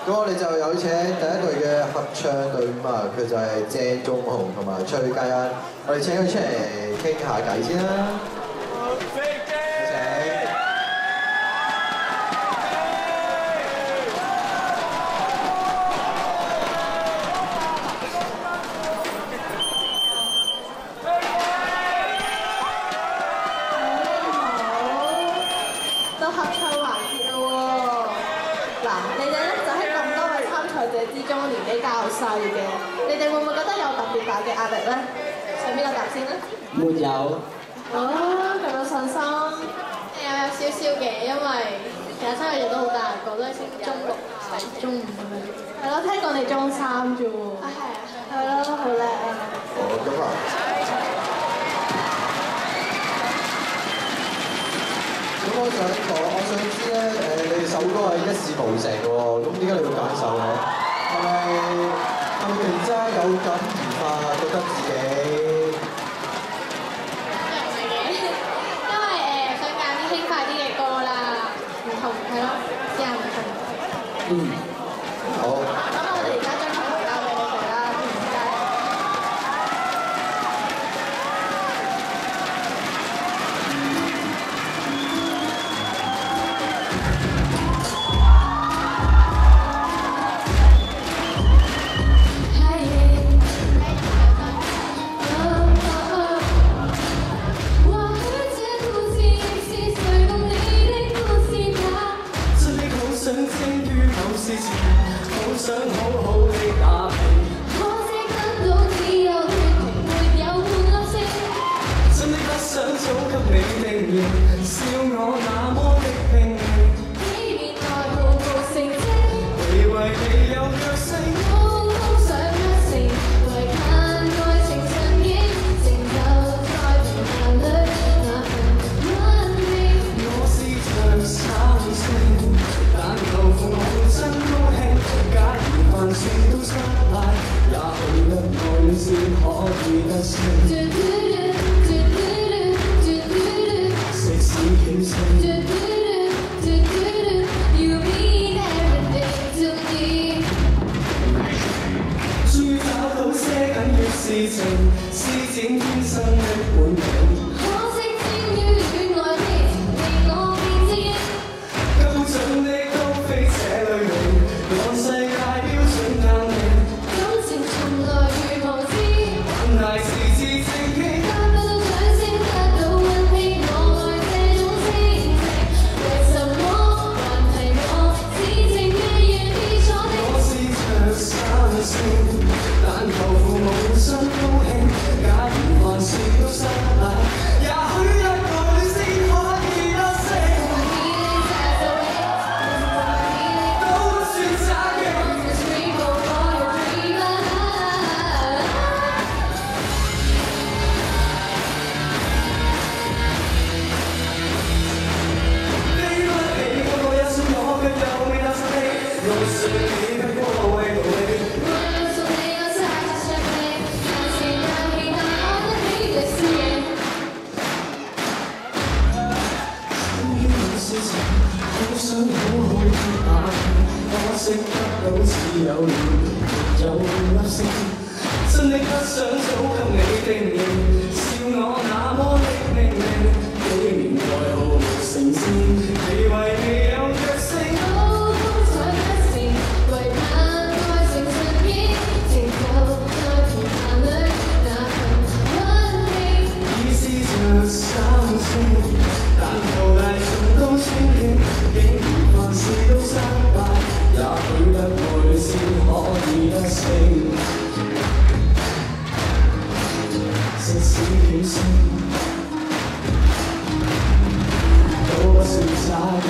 咁我哋就有請第一隊嘅合唱隊伍啊，佢就係鄭仲雄同埋崔嘉欣，我哋請佢出嚟傾下偈先啦。到合唱環節啦喎！嗱，你哋咧就喺咁多位參賽者之中年紀較細嘅，你哋會唔會覺得有特別大嘅壓力咧？上邊個答先啦？沒有。哦，咁有信心？有少少嘅，因為其實參賽者都好大個，都係升中六、中五咁樣。係咯，聽講你中三啫喎。啊係啊。係咯，好叻啊！哦，咁啊。咁我想知咧，你哋首歌係一事無成嘅喎，咁點解你會揀首咧？係咪突然之間有感而發，覺得自己？唔係嘅，因為想揀啲輕快啲嘅歌啦，唔同係咯，試下唔同。嗯。好。咁我哋而家將球交俾你哋啦，知唔知啊？好想好好地打拼，可惜得到只有血情，沒有歡樂聲。真的不想早給你定型，笑我那麼的拼命。欺騙愛好無成績，以為你有決心，高空想一成，為盼愛情上演，成就在平凡裏那份溫馨。我是場三星，但求父母親高興。假如凡事都失敗，也許得愛你先可以得勝。食屎險勝。You mean everything to me。終於找到些緊要事情，施展天生的本領。可惜天於戀愛的情，令我變知音。高準的都非這類型，按世界標準鑑定。感情從來如無知，但大事至正經。得不到掌聲，得到溫馨，我愛這種情形。為什麼還提我？事情未完已錯定。我是場三星，但求父母親高興。假如凡事都失敗，也許得愛你先可以得勝。都不算詐欺。飛不起嗰個一瞬我卻又未踏實地，路上你的過為無理。好想好好地打拼，可惜得到只有亂，沒有粒星。真的不想早給你定型，笑我那麼的命令。幾年來毫無成績，以為你有決心。高空想一成，為盼愛情上演，成就在平凡裏那份溫馨。已是場三星，但求大眾都尊敬。竟然凡事都失敗，也許得愛你先可以得勝。食屎險勝，都不算詐欺。